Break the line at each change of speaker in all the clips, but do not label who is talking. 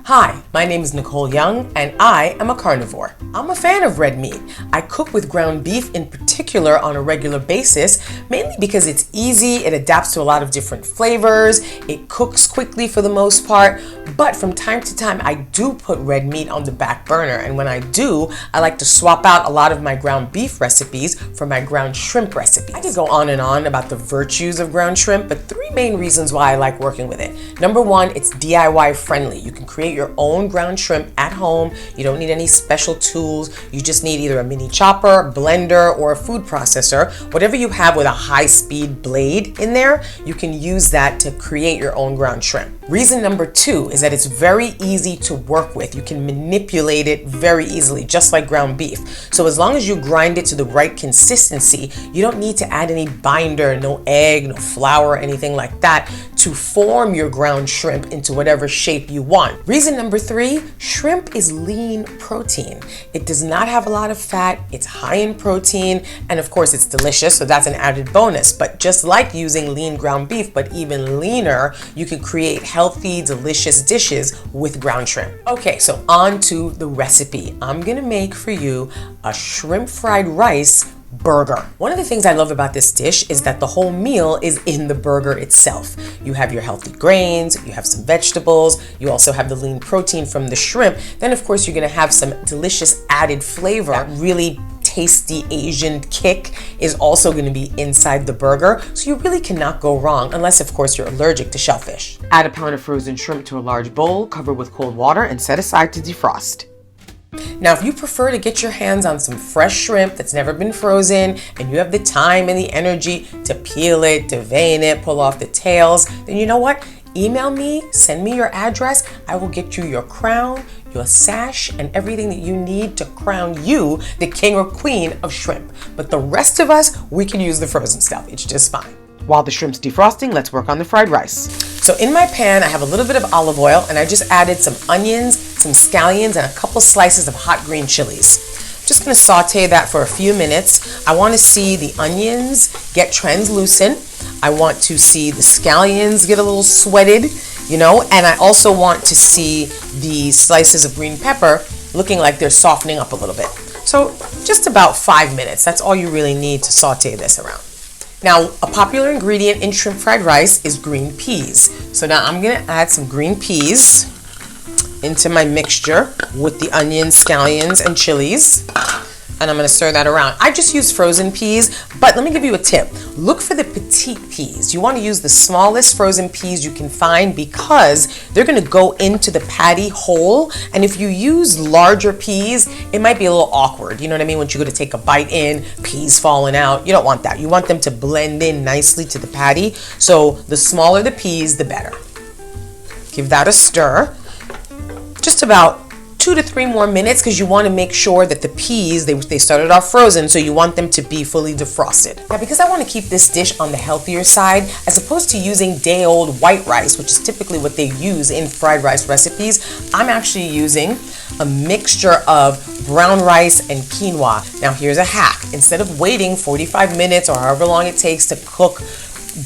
Hi, my name is Nicole Young, and I am a carnivore. I'm a fan of red meat. I cook with ground beef in particular on a regular basis, mainly because it's easy, it adapts to a lot of different flavors, it cooks quickly for the most part, but from time to time I do put red meat on the back burner, and when I do, I like to swap out a lot of my ground beef recipes for my ground shrimp recipes. I could go on and on about the virtues of ground shrimp, but three main reasons why I like working with it. Number one, it's DIY friendly. You can create your own ground shrimp at home. You don't need any special tools. You just need either a mini chopper, blender, or a food processor. Whatever you have with a high-speed blade in there, you can use that to create your own ground shrimp. Reason number two is that it's very easy to work with. You can manipulate it very easily, just like ground beef. So as long as you grind it to the right consistency, you don't need to add any binder, no egg, no flour, anything like that to form your ground shrimp into whatever shape you want. Reason number three, shrimp is lean protein. It does not have a lot of fat, it's high in protein, and of course it's delicious, so that's an added bonus. But just like using lean ground beef, but even leaner, you can create healthy, delicious dishes with ground shrimp. Okay, so on to the recipe. I'm gonna make for you a shrimp fried rice burger. One of the things I love about this dish is that the whole meal is in the burger itself. You have your healthy grains, you have some vegetables, you also have the lean protein from the shrimp. Then of course you're gonna have some delicious added flavor. That really tasty Asian kick is also going to be inside the burger, so you really cannot go wrong, unless of course you're allergic to shellfish. Add a pound of frozen shrimp to a large bowl, cover with cold water, and set aside to defrost. Now, if you prefer to get your hands on some fresh shrimp that's never been frozen, and you have the time and the energy to peel it, to vein it, pull off the tails, then you know what? Email me, send me your address. I will get you your crown, your sash, and everything that you need to crown you the king or queen of shrimp. But the rest of us, we can use the frozen stuff. It's just fine. While the shrimp's defrosting, let's work on the fried rice. So in my pan, I have a little bit of olive oil, and I just added some onions, some scallions, and a couple slices of hot green chilies. Just gonna saute that for a few minutes. I wanna see the onions get translucent. I want to see the scallions get a little sweated, and I also want to see the slices of green pepper looking like they're softening up a little bit. So just about 5 minutes. That's all you really need to saute this around. Now, a popular ingredient in shrimp fried rice is green peas. So now I'm gonna add some green peas into my mixture with the onions, scallions, and chilies. And I'm gonna stir that around. I just use frozen peas, but let me give you a tip. Look for the petite peas. You wanna use the smallest frozen peas you can find because they're gonna go into the patty whole. And if you use larger peas, it might be a little awkward. You know what I mean? When you go to take a bite in, peas falling out. You don't want that. You want them to blend in nicely to the patty. So the smaller the peas, the better. Give that a stir. Just about 2 to 3 more minutes, because you want to make sure that the peas, they started off frozen, so you want them to be fully defrosted. Now, because I want to keep this dish on the healthier side, as opposed to using day-old white rice, which is typically what they use in fried rice recipes, I'm actually using a mixture of brown rice and quinoa. Now, here's a hack. Instead of waiting 45 minutes or however long it takes to cook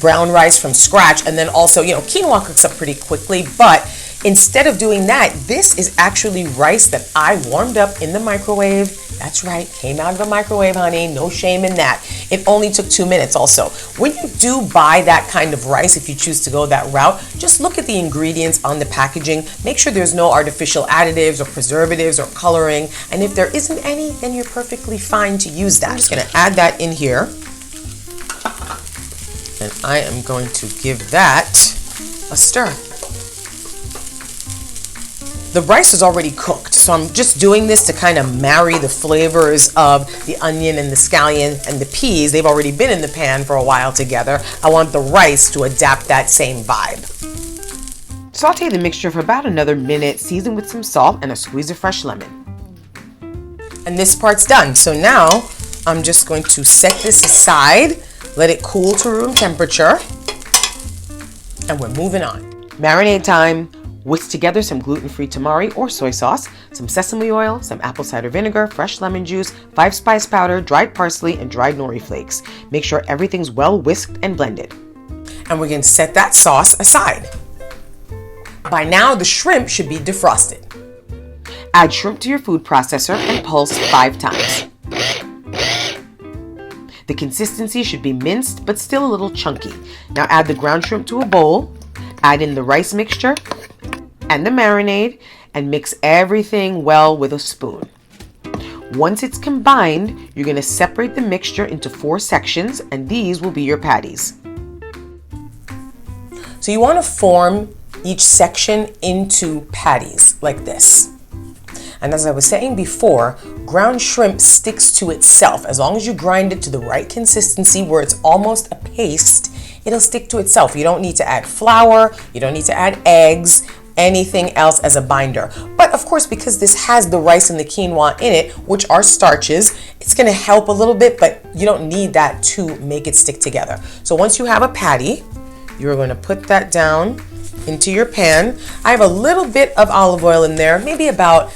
brown rice from scratch, and then also, quinoa cooks up pretty quickly, but instead of doing that, this is actually rice that I warmed up in the microwave. That's right, came out of the microwave, honey. No shame in that. It only took 2 minutes also. When you do buy that kind of rice, if you choose to go that route, just look at the ingredients on the packaging. Make sure there's no artificial additives or preservatives or coloring. And if there isn't any, then you're perfectly fine to use that. I'm just gonna add that in here. And I am going to give that a stir. The rice is already cooked, so I'm just doing this to kind of marry the flavors of the onion and the scallion and the peas. They've already been in the pan for a while together. I want the rice to adapt that same vibe. Saute the mixture for about another minute, season with some salt and a squeeze of fresh lemon. And this part's done. So now I'm just going to set this aside, let it cool to room temperature, and we're moving on. Marinade time. Whisk together some gluten-free tamari or soy sauce, some sesame oil, some apple cider vinegar, fresh lemon juice, 5-spice powder, dried parsley, and dried nori flakes. Make sure everything's well whisked and blended. And we're going to set that sauce aside. By now, the shrimp should be defrosted. Add shrimp to your food processor and pulse 5 times. The consistency should be minced but still a little chunky. Now add the ground shrimp to a bowl, add in the rice mixture and the marinade, and mix everything well with a spoon. Once it's combined, you're going to separate the mixture into 4 sections, and these will be your patties. So you want to form each section into patties like this. And as I was saying before, ground shrimp sticks to itself. As long as you grind it to the right consistency where it's almost a paste, it'll stick to itself. You don't need to add flour, you don't need to add eggs, anything else as a binder. But of course, because this has the rice and the quinoa in it, which are starches, it's going to help a little bit, but you don't need that to make it stick together. So once you have a patty, you're going to put that down into your pan. I have a little bit of olive oil in there, maybe about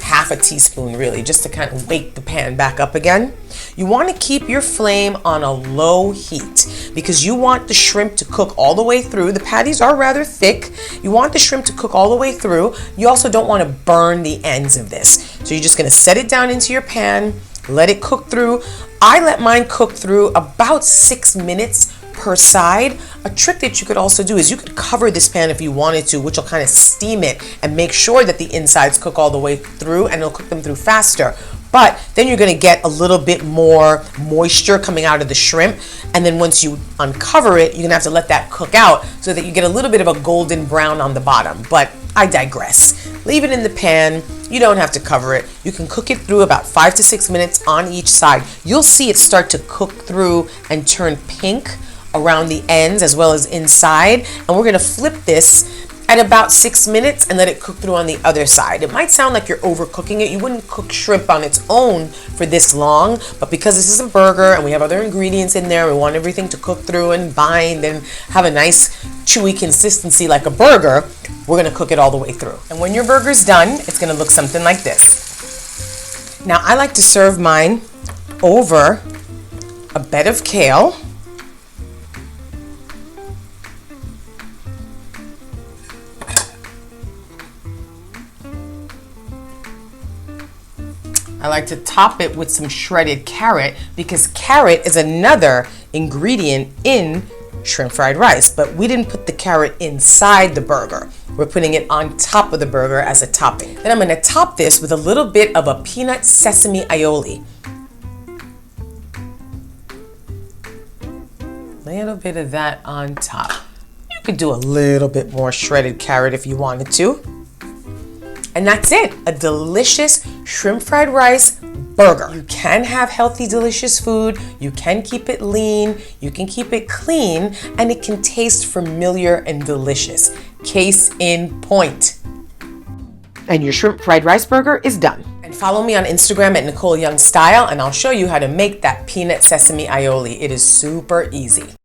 half a teaspoon really, just to kind of wake the pan back up again. You want to keep your flame on a low heat because you want the shrimp to cook all the way through. The patties are rather thick. You want the shrimp to cook all the way through. You also don't want to burn the ends of this. So you're just going to set it down into your pan, let it cook through. I let mine cook through about 6 minutes per side. A trick that you could also do is you could cover this pan if you wanted to, which will kind of steam it and make sure that the insides cook all the way through, and it'll cook them through faster. But then you're going to get a little bit more moisture coming out of the shrimp, and then once you uncover it, you're going to have to let that cook out so that you get a little bit of a golden brown on the bottom. But I digress. Leave it in the pan. You don't have to cover it. You can cook it through about 5 to 6 minutes on each side. You'll see it start to cook through and turn pink around the ends as well as inside, and we're going to flip this at about 6 minutes and let it cook through on the other side. It might sound like you're overcooking it. You wouldn't cook shrimp on its own for this long, but because this is a burger and we have other ingredients in there, we want everything to cook through and bind and have a nice chewy consistency like a burger, we're going to cook it all the way through. And when your burger's done, it's going to look something like this. Now I like to serve mine over a bed of kale. I like to top it with some shredded carrot because carrot is another ingredient in shrimp fried rice, but we didn't put the carrot inside the burger. We're putting it on top of the burger as a topping. Then I'm going to top this with a little bit of a peanut sesame aioli. A little bit of that on top. You could do a little bit more shredded carrot if you wanted to. And that's it, a delicious shrimp fried rice burger. You can have healthy, delicious food. You can keep it lean. You can keep it clean, and it can taste familiar and delicious. Case in point. And your shrimp fried rice burger is done. And follow me on Instagram at Nicole Young Style, and I'll show you how to make that peanut sesame aioli. It is super easy.